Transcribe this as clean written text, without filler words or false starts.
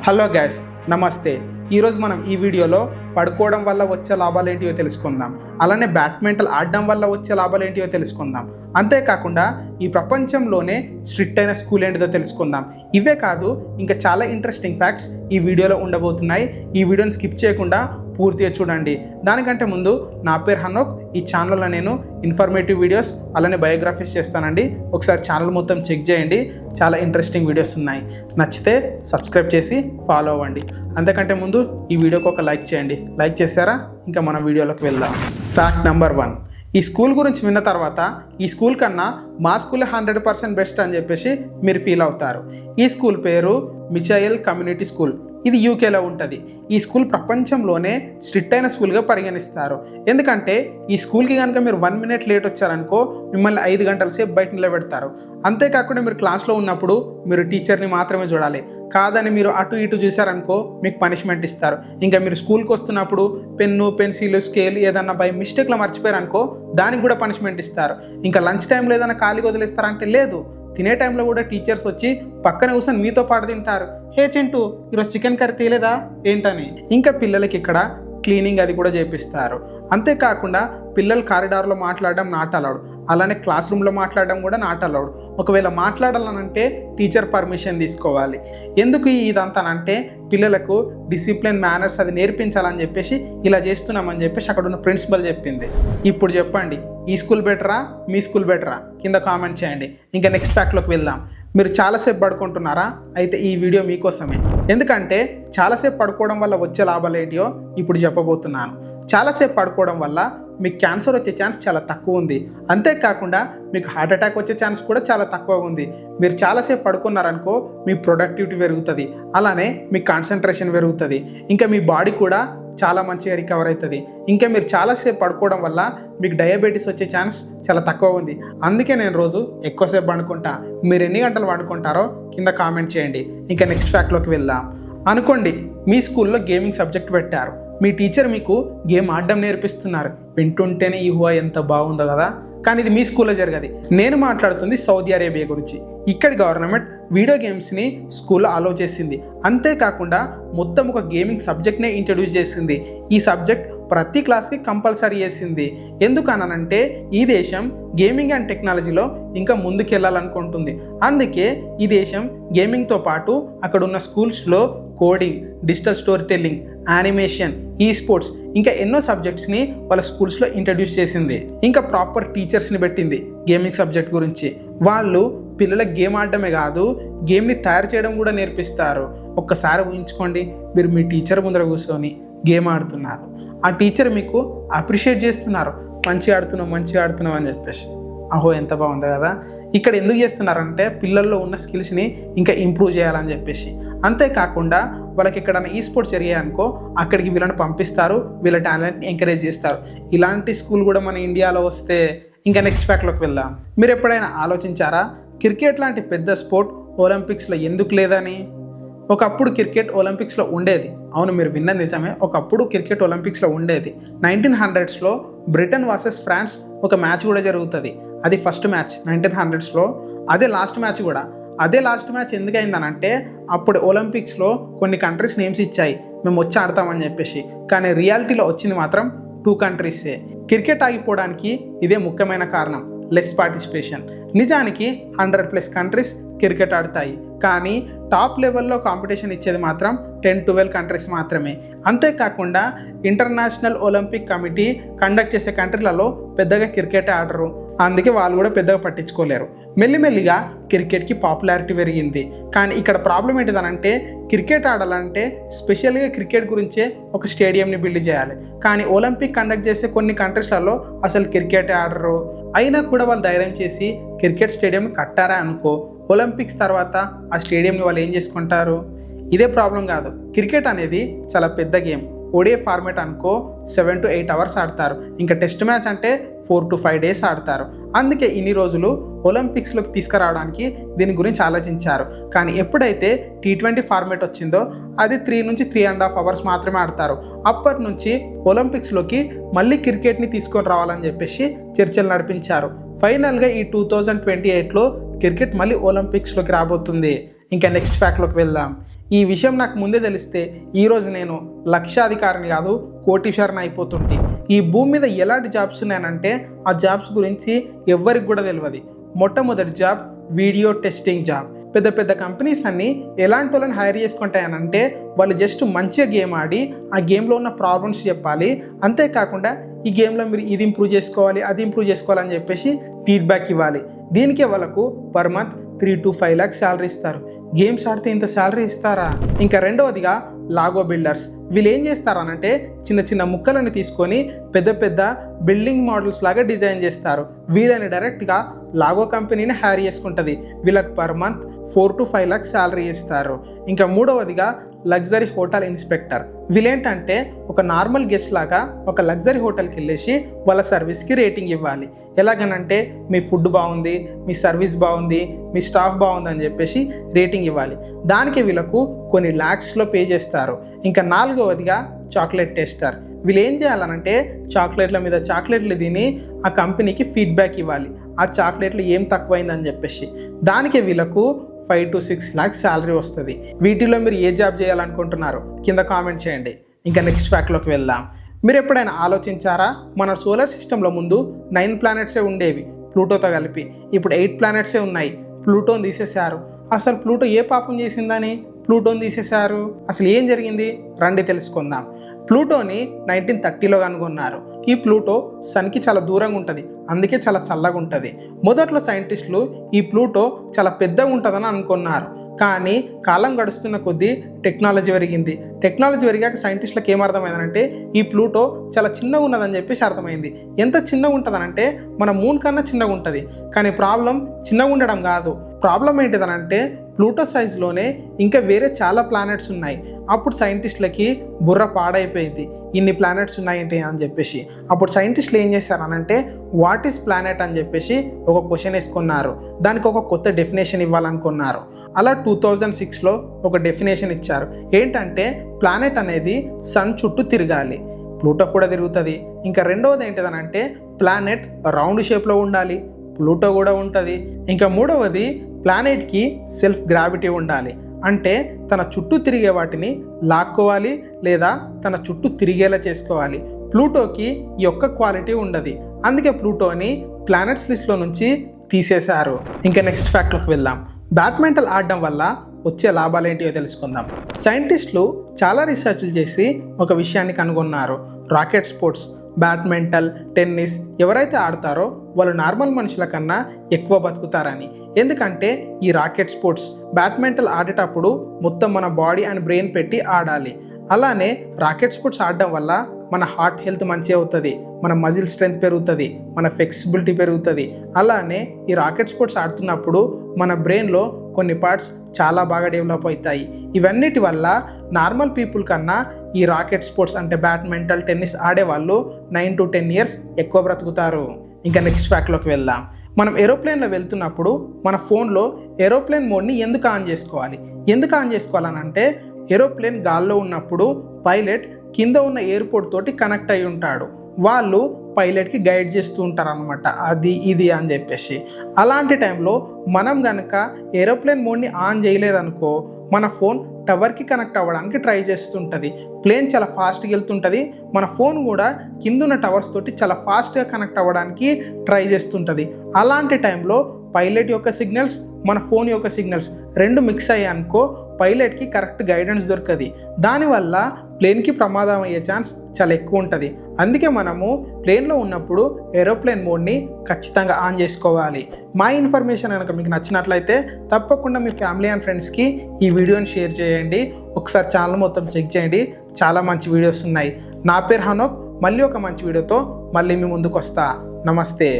Hello guys, నమస్తే. ఈరోజు మనం ఈ వీడియోలో పడుకోవడం వల్ల వచ్చే లాభాలు ఏంటివో తెలుసుకుందాం. అలానే బ్యాడ్మింటన్ ఆడడం వల్ల వచ్చే లాభాలు ఏంటివో తెలుసుకుందాం. అంతేకాకుండా ఈ ప్రపంచంలోనే స్ట్రిక్ట్ అయిన స్కూల్ ఏంటిదో తెలుసుకుందాం. ఇవే కాదు, ఇంకా చాలా ఇంట్రెస్టింగ్ ఫ్యాక్ట్స్ ఈ వీడియోలో ఉండబోతున్నాయి. ఈ వీడియోని స్కిప్ చేయకుండా పూర్తిగా చూడండి. దానికంటే ముందు నా పేరు హనోక్. ఈ ఛానల్లో నేను ఇన్ఫర్మేటివ్ వీడియోస్ అలానే బయోగ్రఫీస్ చేస్తానండి. ఒకసారి ఛానల్ మొత్తం చెక్ చేయండి, చాలా ఇంట్రెస్టింగ్ వీడియోస్ ఉన్నాయి. నచ్చితే సబ్స్క్రైబ్ చేసి ఫాలో అవ్వండి. అంతకంటే ముందు ఈ వీడియోకి ఒక లైక్ చేయండి. లైక్ చేశారా? ఇంకా మన వీడియోలోకి వెళ్దాం. Fact number 1. ఈ స్కూల్ గురించి విన్న తర్వాత ఈ స్కూల్ కన్నా మా స్కూలే 100% బెస్ట్ అని చెప్పేసి మీరు ఫీల్ అవుతారు. ఈ స్కూల్ పేరు మిచైల్ కమ్యూనిటీ స్కూల్. ఇది యూకేలో ఉంటుంది. ఈ స్కూల్ ప్రపంచంలోనే స్ట్రిక్ట్ అయిన స్కూల్గా పరిగణిస్తారు. ఎందుకంటే ఈ స్కూల్కి కనుక మీరు 1 minute లేట్ వచ్చారనుకో మిమ్మల్ని 5 గంటల సేపు బయట నిలబెడతారు. అంతేకాకుండా మీరు క్లాస్లో ఉన్నప్పుడు మీరు టీచర్ని మాత్రమే చూడాలి. కాదని మీరు అటు ఇటు చూసారనుకో మీకు పనిష్మెంట్ ఇస్తారు. ఇంకా మీరు స్కూల్కి వస్తున్నప్పుడు పెన్ను, పెన్సిల్, స్కేల్ ఏదన్నా బై మిస్టేక్లో మర్చిపోయారనుకో దానికి కూడా పనిష్మెంట్ ఇస్తారు. ఇంకా లంచ్ టైంలో ఏదైనా ఖాళీగా వదిలేస్తారంటే లేదు, తినే టైంలో కూడా టీచర్స్ వచ్చి పక్కన కూర్చొని మీతో పాటు తింటారు. హే చింటూ, ఈరోజు చికెన్ కర్రీ తీయలేదా ఏంటని. ఇంకా పిల్లలకి ఇక్కడ క్లీనింగ్ అది కూడా చేపిస్తారు. అంతేకాకుండా పిల్లలు కారిడార్లో మాట్లాడడం నాట్ అలౌడ్. అలానే క్లాస్ రూమ్లో మాట్లాడడం కూడా నాట్ అలౌడ్. ఒకవేళ మాట్లాడాలనంటే టీచర్ పర్మిషన్ తీసుకోవాలి. ఎందుకు ఇదంతానంటే పిల్లలకు డిసిప్లిన్, మేనర్స్ అది నేర్పించాలని చెప్పేసి ఇలా చేస్తున్నామని చెప్పేసి అక్కడ ఉన్న ప్రిన్సిపల్ చెప్పింది. ఇప్పుడు చెప్పండి, ఈ స్కూల్ బెటరా మీ స్కూల్ బెటరా? కింద కామెంట్ చేయండి. ఇంకా నెక్స్ట్ ఫ్యాక్ట్లోకి వెళ్దాం. మీరు చాలాసేపు పడుకుంటున్నారా? అయితే ఈ వీడియో మీకోసమే. ఎందుకంటే చాలాసేపు పడుకోవడం వల్ల వచ్చే లాభాలు ఏంటియో ఇప్పుడు చెప్పబోతున్నాను. చాలాసేపు పడుకోవడం వల్ల మీకు క్యాన్సర్ వచ్చే ఛాన్స్ చాలా తక్కువ ఉంది. అంతేకాకుండా మీకు హార్ట్ అటాక్ వచ్చే ఛాన్స్ కూడా చాలా తక్కువగా ఉంది. మీరు చాలాసేపు పడుకున్నారనుకో మీ ప్రొడక్టివిటీ పెరుగుతుంది, అలానే మీ కాన్సన్ట్రేషన్ పెరుగుతుంది, ఇంకా మీ బాడీ కూడా చాలా మంచిగా రికవర్ అవుతుంది. ఇంకా మీరు చాలాసేపు పడుకోవడం వల్ల మీకు డయాబెటీస్ వచ్చే ఛాన్స్ చాలా తక్కువ ఉంది. అందుకే నేను రోజు ఎక్కువసేపు పండుకుంటా. మీరు ఎన్ని గంటలు పండుకుంటారో కింద కామెంట్ చేయండి. ఇంకా నెక్స్ట్ ఫ్యాక్ట్లోకి వెళ్దాం. అనుకోండి, మీ స్కూల్లో గేమింగ్ సబ్జెక్ట్ పెట్టారు. మీ టీచర్ మీకు గేమ్ ఆడడం నేర్పిస్తున్నారు. వింటుంటేనే ఈ ఊహ ఎంత బాగుందో కదా. కానీ ఇది మీ స్కూల్లో జరగదు. నేను మాట్లాడుతుంది సౌదీ అరేబియా గురించి. ఇక్కడి గవర్నమెంట్ వీడియో గేమ్స్ని స్కూల్లో అలౌ చేసింది. అంతేకాకుండా మొత్తం ఒక గేమింగ్ సబ్జెక్ట్నే ఇంట్రడ్యూస్ చేసింది. ఈ సబ్జెక్ట్ ప్రతి క్లాస్కి కంపల్సరీ చేసింది. ఎందుకనంటే ఈ దేశం గేమింగ్ అండ్ టెక్నాలజీలో ఇంకా ముందుకెళ్ళాలనుకుంటుంది. అందుకే ఈ దేశం గేమింగ్తో పాటు అక్కడ ఉన్న స్కూల్స్లో coding, digital story telling, animation, ఈ స్పోర్ట్స్ ఇంకా ఎన్నో సబ్జెక్ట్స్ని వాళ్ళ స్కూల్స్లో ఇంట్రడ్యూస్ చేసింది. ఇంకా ప్రాపర్ టీచర్స్ని పెట్టింది గేమింగ్ సబ్జెక్ట్ గురించి. వాళ్ళు పిల్లలకు గేమ్ ఆడటమే కాదు, గేమ్ని తయారు చేయడం కూడా నేర్పిస్తారు. ఒక్కసారి ఊహించుకోండి, మీరు మీ టీచర్ ముందర కూర్చొని గేమ్ ఆడుతున్నారు. ఆ టీచర్ మీకు అప్రిషియేట్ చేస్తున్నారు, మంచిగా ఆడుతున్నావు అని చెప్పేసి. అహో, ఎంత బాగుంది కదా. ఇక్కడ ఎందుకు చేస్తున్నారంటే పిల్లల్లో ఉన్న స్కిల్స్ని ఇంకా ఇంప్రూవ్ చేయాలని చెప్పేసి. అంతేకాకుండా వాళ్ళకి ఎక్కడైనా ఈ స్పోర్ట్స్ జరిగాయనుకో అక్కడికి వీళ్ళని పంపిస్తారు, వీళ్ళ టాలెంట్ని ఎంకరేజ్ చేస్తారు. ఇలాంటి స్కూల్ కూడా మన ఇండియాలో వస్తే. ఇంకా నెక్స్ట్ ఫ్యాక్ట్లోకి వెళ్దాం. మీరు ఎప్పుడైనా ఆలోచించారా క్రికెట్ లాంటి పెద్ద స్పోర్ట్ ఒలింపిక్స్లో ఎందుకు లేదని? ఒకప్పుడు క్రికెట్ ఒలింపిక్స్లో ఉండేది. అవును, మీరు విన్నది నిజమే. ఒకప్పుడు క్రికెట్ ఒలింపిక్స్లో ఉండేది. 1900sలో బ్రిటన్ వర్సెస్ ఫ్రాన్స్ ఒక మ్యాచ్ కూడా జరుగుతుంది. అది ఫస్ట్ మ్యాచ్ 1900sలో. అదే లాస్ట్ మ్యాచ్ కూడా. అదే లాస్ట్ మ్యాచ్ ఎందుకైందనంటే అప్పుడు ఒలింపిక్స్లో కొన్ని కంట్రీస్ నేమ్స్ ఇచ్చాయి, మేము వచ్చి ఆడతామని చెప్పేసి. కానీ రియాలిటీలో వచ్చింది మాత్రం 2 countries. క్రికెట్ ఆగిపోవడానికి ఇదే ముఖ్యమైన కారణం, లెస్ పార్టిసిపేషన్. నిజానికి 100+ countries క్రికెట్ ఆడతాయి, కానీ టాప్ లెవెల్లో కాంపిటీషన్ ఇచ్చేది మాత్రం 10-12 countries మాత్రమే. అంతేకాకుండా ఇంటర్నేషనల్ ఒలింపిక్ కమిటీ కండక్ట్ చేసే కంట్రీలలో పెద్దగా క్రికెట్ ఆడరు. అందుకే వాళ్ళు కూడా పెద్దగా పట్టించుకోలేరు. మెల్లిమెల్లిగా క్రికెట్కి పాపులారిటీ పెరిగింది. కానీ ఇక్కడ ప్రాబ్లం ఏంటిదనంటే క్రికెట్ ఆడాలంటే స్పెషల్గా క్రికెట్ గురించే ఒక స్టేడియంని బిల్డ్ చేయాలి. కానీ ఒలింపిక్ కండక్ట్ చేసే కొన్ని కంట్రీస్లలో అసలు క్రికెట్ ఆడరు. అయినా కూడా వాళ్ళు ధైర్యం చేసి క్రికెట్ స్టేడియం కట్టారా అనుకో, ఒలింపిక్స్ తర్వాత ఆ స్టేడియంని వాళ్ళు ఏం చేసుకుంటారు? ఇదే ప్రాబ్లం కాదు. క్రికెట్ అనేది చాలా పెద్ద గేమ్. ODI ఫార్మేట్ అనుకో 7 to 8 hours ఆడతారు. ఇంకా టెస్ట్ మ్యాచ్ అంటే 4 to 5 days ఆడతారు. అందుకే ఇన్ని రోజులు ఒలింపిక్స్లోకి తీసుకురావడానికి దీని గురించి ఆలోచించారు. కానీ ఎప్పుడైతే T20 ఫార్మేట్ వచ్చిందో అది 3 నుంచి 3.5 hours మాత్రమే ఆడతారు. అప్పటి నుంచి ఒలింపిక్స్లోకి మళ్ళీ క్రికెట్ని తీసుకొని రావాలని చెప్పేసి చర్చలు నడిపించారు. ఫైనల్గా ఈ 2028లో క్రికెట్ మళ్ళీ ఒలింపిక్స్లోకి రాబోతుంది. ఇంకా నెక్స్ట్ ఫ్యాక్ట్లోకి వెళ్దాం. ఈ విషయం నాకు ముందే తెలిస్తే ఈరోజు నేను లక్షాధికారిని కాదు కోటీశ్వరని అయిపోతుంటే. ఈ భూమి మీద ఎలాంటి జాబ్స్ ఉన్నాయనంటే ఆ జాబ్స్ గురించి ఎవ్వరికి కూడా తెలియదు. మొట్టమొదటి జాబ్ వీడియో టెస్టింగ్ జాబ్. పెద్ద పెద్ద కంపెనీస్ అన్నీ ఎలాంటి వాళ్ళని హైర్ చేసుకుంటాయనంటే వాళ్ళు జస్ట్ మంచిగా గేమ్ ఆడి ఆ గేమ్లో ఉన్న ప్రాబ్లమ్స్ చెప్పాలి, అంతేకాకుండా ఈ గేమ్లో మీరు ఇది ఇంప్రూవ్ చేసుకోవాలి అది ఇంప్రూవ్ చేసుకోవాలని చెప్పేసి ఫీడ్బ్యాక్ ఇవ్వాలి. దీనికే వాళ్ళకు per month 3 to 5 lakhs salary ఇస్తారు. గేమ్స్ ఆడితే ఇంత శాలరీ ఇస్తారా? ఇంకా రెండవదిగా లాగో బిల్డర్స్. వీళ్ళు ఏం చేస్తారనంటే చిన్న చిన్న ముక్కలను తీసుకొని పెద్ద పెద్ద బిల్డింగ్ మోడల్స్ లాగా డిజైన్ చేస్తారు. వీళ్ళని డైరెక్ట్గా లాగో కంపెనీని హైర్ చేసుకుంటుంది. వీళ్ళకి per month 4 to 5 lakhs salary ఇస్తారు. ఇంకా మూడవదిగా లగ్జరీ హోటల్ ఇన్స్పెక్టర్. వీళ్ళేంటంటే ఒక నార్మల్ గెస్ట్ లాగా ఒక లగ్జరీ హోటల్కి వెళ్ళేసి వాళ్ళ సర్వీస్కి రేటింగ్ ఇవ్వాలి. ఎలాగనంటే మీ ఫుడ్ బాగుంది, మీ సర్వీస్ బాగుంది, మీ స్టాఫ్ బాగుంది అని చెప్పేసి రేటింగ్ ఇవ్వాలి. దానికి వీళ్ళకు కొన్ని ల్యాక్స్లో పే చేస్తారు. ఇంకా నాలుగవదిగా చాక్లెట్ టేస్టర్. వీళ్ళు ఏం చేయాలనంటే చాక్లెట్ల మీద చాక్లెట్లు తిని ఆ కంపెనీకి ఫీడ్బ్యాక్ ఇవ్వాలి, ఆ చాక్లెట్లు ఏం తక్కువైందని చెప్పేసి. దానికి వీళ్ళకు 5 to 6 lakhs శాలరీ వస్తుంది. వీటిలో మీరు ఏ జాబ్ చేయాలనుకుంటున్నారు కింద కామెంట్ చేయండి. ఇంకా నెక్స్ట్ ఫ్యాక్ట్లోకి వెళ్దాం. మీరు ఎప్పుడైనా ఆలోచించారా, మన సోలార్ సిస్టంలో ముందు 9 ప్లానెట్సే ఉండేవి ప్లూటోతో కలిపి. ఇప్పుడు 8 ప్లానెట్సే ఉన్నాయి. ప్లూటోని తీసేశారు. అసలు ప్లూటో ఏ పాపం చేసిందని ప్లూటోని తీసేశారు? అసలు ఏం జరిగింది రండి తెలుసుకుందాం. ప్లూటోని 1930లో కనుగొన్నారు. ఈ ప్లూటో సన్కి చాలా దూరంగా ఉంటుంది, అందుకే చాలా చల్లగా ఉంటుంది. మొదట్లో సైంటిస్టులు ఈ ప్లూటో చాలా పెద్దగా ఉంటుందని అనుకున్నారు. కానీ కాలం గడుస్తున్న కొద్దీ టెక్నాలజీ పెరిగింది. టెక్నాలజీ పెరిగాక సైంటిస్టులకు ఏమర్థమైందంటే ఈ ప్లూటో చాలా చిన్నగా ఉన్నదని చెప్పేసి అర్థమైంది. ఎంత చిన్నగా ఉంటుందనంటే మన మూన్ కన్నా చిన్నగా ఉంటుంది. కానీ ప్రాబ్లం చిన్నగా ఉండడం కాదు, ప్రాబ్లం ఏంటిదనంటే ప్లూటో సైజులోనే ఇంకా వేరే చాలా ప్లానెట్స్ ఉన్నాయి. అప్పుడు సైంటిస్టులకి బుర్ర పాడైపోయింది, ఇన్ని ప్లానెట్స్ ఉన్నాయేంటి అని చెప్పేసి. అప్పుడు సైంటిస్టులు ఏం చేశారనంటే వాట్ ఈస్ ప్లానెట్ అని చెప్పేసి ఒక క్వశ్చన్ వేసుకున్నారు. దానికి ఒక కొత్త డెఫినేషన్ ఇవ్వాలనుకున్నారు. అలా 2006లో ఒక డెఫినేషన్ ఇచ్చారు. ఏంటంటే ప్లానెట్ అనేది సన్ చుట్టూ తిరగాలి, ప్లూటో కూడా తిరుగుతుంది. ఇంకా రెండవది ఏంటిదనంటే ప్లానెట్ రౌండ్ షేప్లో ఉండాలి, ప్లూటో కూడా ఉంటుంది. ఇంకా మూడవది ప్లానెట్కి సెల్ఫ్ గ్రావిటీ ఉండాలి, అంటే తన చుట్టూ తిరిగే వాటిని లాక్కోవాలి లేదా తన చుట్టూ తిరిగేలా చేసుకోవాలి. ప్లూటోకి ఈ ఒక్క క్వాలిటీ ఉండదు, అందుకే ప్లూటోని ప్లానెట్స్ లిస్ట్లో నుంచి తీసేశారు. ఇంకా నెక్స్ట్ ఫ్యాక్ట్లోకి వెళ్దాం. బ్యాడ్మింటన్ ఆడడం వల్ల వచ్చే లాభాలు ఏంటివో తెలుసుకుందాం. సైంటిస్టులు చాలా రీసెర్చ్లు చేసి ఒక విషయాన్ని కనుగొన్నారు. రాకెట్ స్పోర్ట్స్, బ్యాడ్మింటన్, టెన్నిస్ ఎవరైతే ఆడతారో వాళ్ళు నార్మల్ మనుషుల కన్నా ఎక్కువ బతుకుతారని. ఎందుకంటే ఈ రాకెట్ స్పోర్ట్స్, బ్యాడ్మింటన్ ఆడేటప్పుడు మొత్తం మన బాడీ అండ్ బ్రెయిన్ పెట్టి ఆడాలి. అలానే రాకెట్ స్పోర్ట్స్ ఆడడం వల్ల మన హార్ట్ హెల్త్ మంచిగా అవుతుంది, మన మజిల్ స్ట్రెంత్ పెరుగుతుంది, మన ఫ్లెక్సిబిలిటీ పెరుగుతుంది. అలానే ఈ రాకెట్ స్పోర్ట్స్ ఆడుతున్నప్పుడు మన బ్రెయిన్లో కొన్ని పార్ట్స్ చాలా బాగా డెవలప్ అవుతాయి. ఇవన్నిటి వల్ల నార్మల్ పీపుల్ కన్నా ఈ రాకెట్ స్పోర్ట్స్ అంటే బ్యాడ్మింటన్, టెన్నిస్ ఆడేవాళ్ళు 9 to 10 years ఎక్కువ బ్రతుకుతారు. ఇంకా నెక్స్ట్ ఫ్యాక్ట్లోకి వెళ్దాం. మనం ఏరోప్లేన్లో వెళ్తున్నప్పుడు మన ఫోన్లో ఏరోప్లేన్ మోడ్ని ఎందుకు ఆన్ చేసుకోవాలి? ఎందుకు ఆన్ చేసుకోవాలనంటే ఏరోప్లేన్ గాల్లో ఉన్నప్పుడు పైలట్ కింద ఉన్న ఎయిర్పోర్ట్ తోటి కనెక్ట్ అయి ఉంటాడు. వాళ్ళు పైలట్కి గైడ్ చేస్తూ ఉంటారు అనమాట, అది ఇది అని చెప్పేసి. అలాంటి టైంలో మనం కనుక ఏరోప్లేన్ మోడ్ని ఆన్ చేయలేదనుకో మన ఫోన్ టవర్కి కనెక్ట్ అవ్వడానికి ట్రై చేస్తుంటుంది. ప్లేన్ చాలా ఫాస్ట్గా వెళ్తుంటుంది, మన ఫోన్ కూడా కిందున్న టవర్స్ తోటి చాలా ఫాస్ట్గా కనెక్ట్ అవ్వడానికి ట్రై చేస్తుంటుంది. అలాంటి టైంలో పైలట్ యొక్క సిగ్నల్స్, మన ఫోన్ యొక్క సిగ్నల్స్ రెండు మిక్స్ అయ్యాయి అనుకో పైలట్కి కరెక్ట్ గైడెన్స్ దొరకదు. దానివల్ల ప్లేన్కి ప్రమాదం అయ్యే ఛాన్స్ చాలా ఎక్కువ ఉంటుంది. అందుకే మనము ప్లేన్లో ఉన్నప్పుడు ఏరోప్లేన్ మోడ్ని ఖచ్చితంగా ఆన్ చేసుకోవాలి. మా ఇన్ఫర్మేషన్ కనుక మీకు నచ్చినట్లయితే తప్పకుండా మీ ఫ్యామిలీ అండ్ ఫ్రెండ్స్కి ఈ వీడియోని షేర్ చేయండి. ఒకసారి ఛానల్ మొత్తం చెక్ చేయండి, చాలా మంచి వీడియోస్ ఉన్నాయి. నా పేరు హనోక్. మళ్ళీ ఒక మంచి వీడియోతో మళ్ళీ మీ ముందుకు వస్తా. నమస్తే.